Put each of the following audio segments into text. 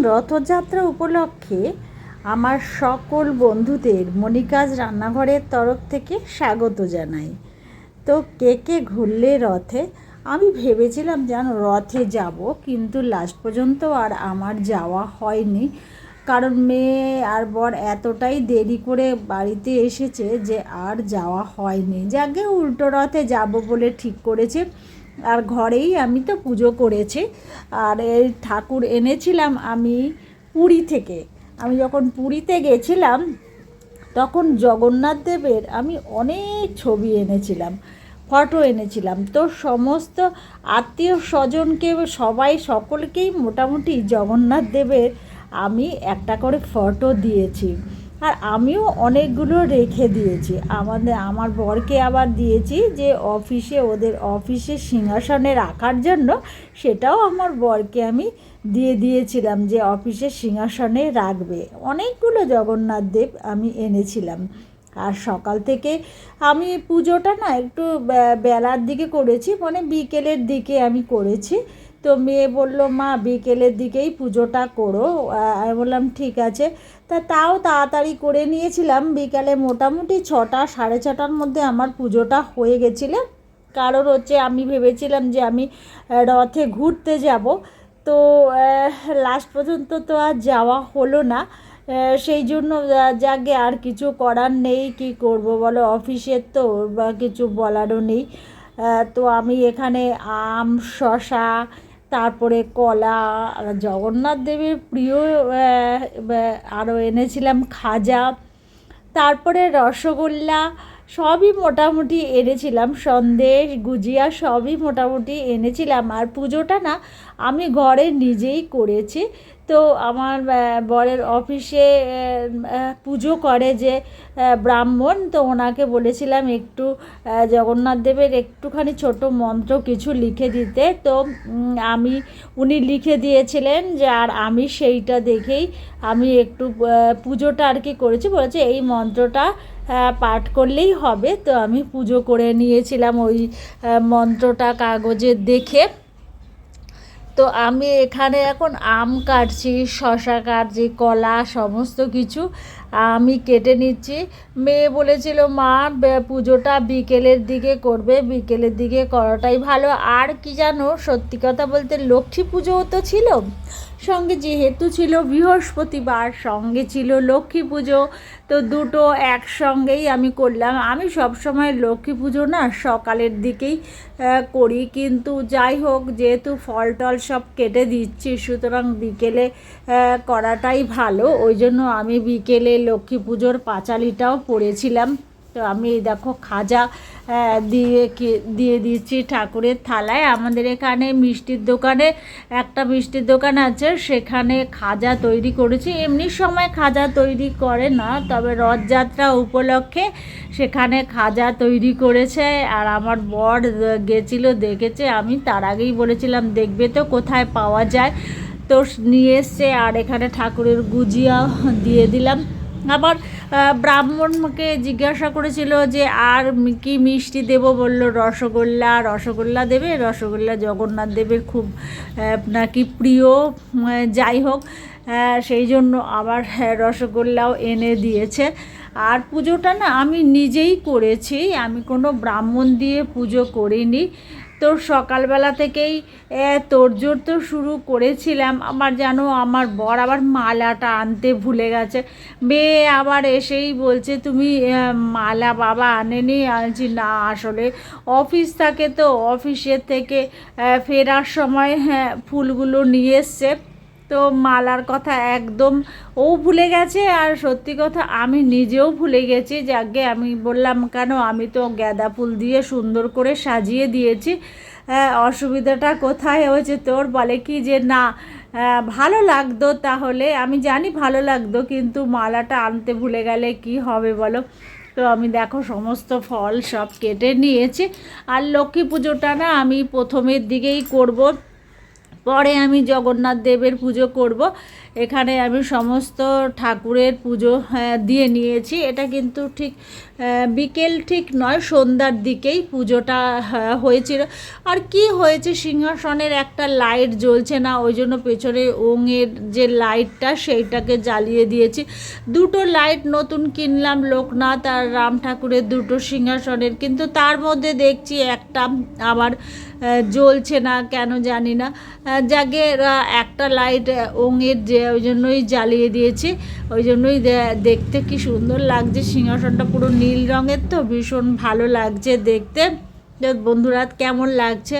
রথযাত্রা উপলক্ষে আমার সকল বন্ধুদের মনিকাজ রান্নাঘরের তরফ থেকে স্বাগত জানাই। তো কে কে ঘুরলে রথে? আমি ভেবেছিলাম যেন রথে যাব, কিন্তু লাস্ট পর্যন্ত আর আমার যাওয়া হয়নি, কারণ মেয়ে আর বর এতটাই দেরি করে বাড়িতে এসেছে যে আর যাওয়া হয়নি। যাকে উল্টো রথে যাব বলে ঠিক করেছে। আর ঘরেই আমি তো পুজো করেছি। আর এই ঠাকুর এনেছিলাম আমি পুরী থেকে। আমি যখন পুরীতে গেছিলাম তখন জগন্নাথ দেবের আমি অনেক ছবি এনেছিলাম, ফটো এনেছিলাম। তো সমস্ত আত্মীয় স্বজনকে সকলকেই মোটামুটি জগন্নাথ দেবের আমি একটা করে ফটো দিয়েছি। আর আমিও অনেকগুলো রেখে দিয়েছি, আমার বরকে আবার দিয়েছি যে ওদের অফিসে সিংহাসনে রাখার জন্য। সেটাও আমার বরকে আমি দিয়ে দিয়েছিলাম যে অফিসের সিংহাসনে রাখবে। অনেকগুলো জগন্নাথ দেব আমি এনেছিলাম। আর সকাল থেকে আমি পুজোটা না একটু বেলার দিকে করেছি, মানে বিকেলের দিকে আমি করেছি। তো মেয়ে বলল, মা বিকেলের দিকেই পুজোটা করো। আমি বললাম ঠিক আছে। তাও তাড়াতাড়ি করে নিয়েছিলাম। বিকালে মোটামুটি 6টা 6:30টার মধ্যে আমার পুজোটা হয়ে গেছিলো। কারণ আমি ভেবেছিলাম যে আমি রথে ঘুরতে যাব। তো লাস্ট পর্যন্ত তো আর যাওয়া হলো না। সেই জন্য যাকে আর কিছু করার নেই, কি করব বলো, অফিসের তো বা কিছু বলারও নেই। তো আমি এখানে আম, শশা, তারপরে কলা, জগন্নাথ দেবের প্রিয় আরও এনেছিলাম খাজা, তারপরে রসগোল্লা, সবই মোটামুটি এনেছিলাম, সন্দেশ, গুজিয়া সবই মোটামুটি এনেছিলাম। আর পুজোটা না আমি ঘরে নিজেই করেছি। তো আমার বরের অফিসে পুজো করে যে ব্রাহ্মণ, তো ওনাকে বলেছিলাম একটু জগন্নাথ দেবের একটুখানি ছোট মন্ত্র কিছু লিখে দিতে। তো উনি লিখে দিয়েছিলেন যে, আর আমি সেইটা দেখেই আমি একটু পুজোটা আর কি করেছি। বলেছে এই মন্ত্রটা পাঠ করলেই হবে। তো আমি পুজো করে নিয়েছিলাম ওই মন্ত্রটা কাগজে দেখে। তো আমি এখানে এখন আম কাটছি, শশা কাটছি, কলা, সমস্ত কিছু আমি কেটে নিচ্ছি। মেয়ে বলেছিল, মা পুজোটা বিকেলের দিকে করবে, বিকেলের দিকে করাটাই ভালো। আর কি জানো, সত্যি কথা বলতে লক্ষ্মী পুজোও তো ছিল সঙ্গে, যেহেতু ছিল বৃহস্পতিবার, সঙ্গে ছিল লক্ষ্মী পুজো। তো দুটো একসঙ্গেই আমি করলাম। আমি সবসময় লক্ষ্মী পুজো না সকালের দিকেই করি, কিন্তু যাই হোক, যেহেতু ফল টল সব কেটে দিচ্ছি, সুতরাং বিকেলে করাটাই ভালো। ওই জন্য আমি বিকেলে লক্ষ্মী পুজোর পাঁচালিটাও পড়েছিলাম। তো আমি দেখো খাজা দিয়ে দিচ্ছি ঠাকুরের থালায়। আমাদের এখানে একটা মিষ্টির দোকান আছে, সেখানে খাজা তৈরি করেছি। এমনি সময় খাজা তৈরি করে না, তবে রথযাত্রা উপলক্ষে সেখানে খাজা তৈরি করেছে। আর আমার বর গেছিলো, দেখেছে। আমি তার আগেই বলেছিলাম দেখবে তো কোথায় পাওয়া যায়, তো নিয়ে এসছে। আর এখানে ঠাকুরের গুজিয়া দিয়ে দিলাম। আবার ব্রাহ্মণকে জিজ্ঞাসা করেছিল যে আর কি মিষ্টি দেব, বলল রসগোল্লা দেবে। রসগোল্লা জগন্নাথ দেবের খুব নাকি প্রিয়। যাই হোক, সেই জন্য আবার রসগোল্লাও এনে দিয়েছে। আর পুজোটা না আমি নিজেই করেছি, আমি কোনো ব্রাহ্মণ দিয়ে পুজো করিনি। তো সকালবেলা থেকেই তোড়জোড় তো শুরু করেছিলাম। আমার বর আবার মালাটা আনতে ভুলে গেছে। মেয়ে আবার এসেই বলছে, তুমি মালা বাবা আনেনি। আনছি না, আসলে অফিস থাকে, তো অফিসের থেকে ফেরার সময় ফুলগুলো নিয়ে এসছে। তো মালার কথা একদম ও ভুলে গেছে। আর সত্যি কথা আমি নিজেও ভুলে গেছি। যাকে আমি বললাম, কেন, আমি তো গাঁদা ফুল দিয়ে সুন্দর করে সাজিয়ে দিয়েছি, অসুবিধাটা কোথায় হয়েছে তোর? বলে কি যে না, ভালো লাগতো, তাহলে আমি জানি ভালো লাগতো, কিন্তু মালাটা আনতে ভুলে গেলে কি হবে বলো। তো আমি দেখো সমস্ত ফল সব কেটে নিয়েছি। আর লক্ষ্মী পুজোটা না আমি প্রথমের দিকেই করব, পরে আমি জগন্নাথ দেবের পুজো করব। এখানে আমি সমস্ত ঠাকুরের পুজো দিয়ে নিয়েছি। এটা কিন্তু ঠিক বিকেল ঠিক নয়, সন্ধ্যার দিকেই পুজোটা হয়েছিল। আর কি হয়েছে, সিংহাসনের একটা লাইট জ্বলছে না, ওই জন্য পেছনে ওঙের যে লাইটটা সেইটাকে জ্বালিয়ে দিয়েছি। দুটো লাইট নতুন কিনলাম, লোকনাথ আর রাম ঠাকুরের দুটো সিংহাসনের, কিন্তু তার মধ্যে দেখছি একটা আবার জ্বলছে না, কেন জানি না। যাকে একটা লাইট ওঙের যে ওই জন্যই জ্বালিয়ে দিয়েছি, ওই জন্যই দেখতে কি সুন্দর লাগছে। সিংহাসনটা পুরো নীল রঙের, তো ভীষণ ভালো লাগছে দেখতে। বন্ধুরা কেমন লাগছে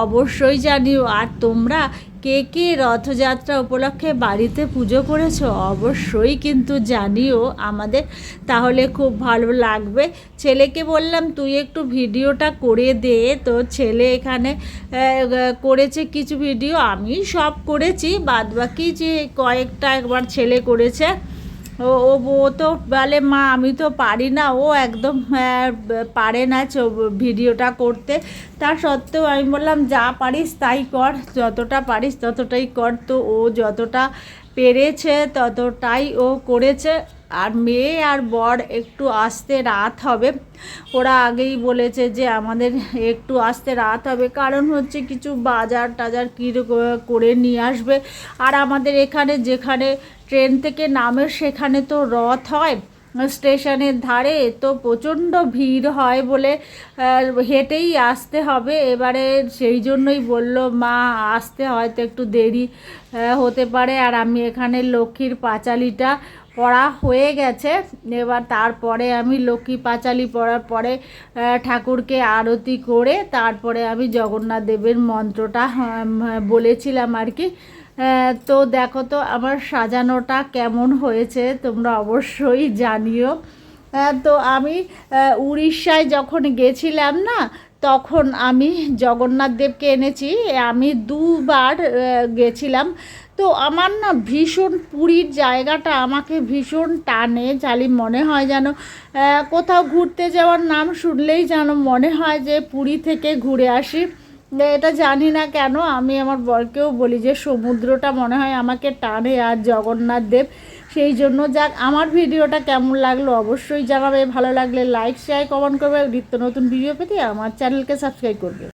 অবশ্যই জানিও। আর তোমরা কে কে রথযাত্রা উপলক্ষে বাড়িতে পুজো করেছো অবশ্যই কিন্তু জানিও আমাদের, তাহলে খুব ভালো লাগবে। ছেলেকে বললাম তুই একটু ভিডিওটা করে দে, তো ছেলে এখানে করেছে কিছু ভিডিও, আমি সব করেছি, বাদবাকি যে কয়েকটা একবার ছেলে করেছে। ও তো বলে মা আমি তো পারি না, ও একদম পারে না ভিডিওটা করতে। তা সত্ত্বেও আমি বললাম যা পারিস তাই কর, যতটা পারিস ততটাই কর। তো ও যতটা পেরেছে ততটাই ও করেছে। আর মেয়ে আর বর একটু আসতে রাত হবে, ওরা আগেই বলেছে যে আমাদের একটু আসতে রাত হবে, কারণ হচ্ছে কিছু বাজার টাজার কী করে নিয়ে আসবে। আর আমাদের এখানে যেখানে ট্রেন থেকে নামে সেখানে তো রথ হয় স্টেশনের ধারে, তো প্রচণ্ড ভিড় হয় বলে হেঁটেই আসতে হবে। এবারে সেই জন্যই বলল মা আসতে হয়তো একটু দেরি হতে পারে। আর আমি এখানে লক্ষ্মীর পাঁচালিটা পড়া হয়ে গেছে, এবার তারপরে আমি লক্ষ্মী পাঁচালি পড়ার পরে ঠাকুরকে আরতি করে তারপরে আমি জগন্নাথ দেবের মন্ত্রটা বলেছিলাম আর কি। তো দেখো তো আমার সাজানোটা কেমন হয়েছে তোমরা অবশ্যই জানিও। তো আমি উড়িষ্যায় যখন গেছিলাম না, তখন আমি জগন্নাথ দেবকে এনেছি, আমি দুবার গেছিলাম। তো আমার না ভীষণ পুরীর জায়গাটা আমাকে ভীষণ টানে, জানি মনে হয় যেন কোথাও ঘুরতে যাওয়ার নাম শুনলেই যেন মনে হয় যে পুরী থেকে ঘুরে আসি। এটা জানি না কেন, আমি আমার বরকেও বলি যে সমুদ্রটা মনে হয় আমাকে টানে আর জগন্নাথ দেব, সেই জন্য। যাক, আমার ভিডিওটা কেমন লাগলো অবশ্যই জানাবে, ভালো লাগলে লাইক শেয়ার কমেন্ট করবে, নিত্য নতুন ভিডিও পেতে আমার চ্যানেলকে সাবস্ক্রাইব করবে।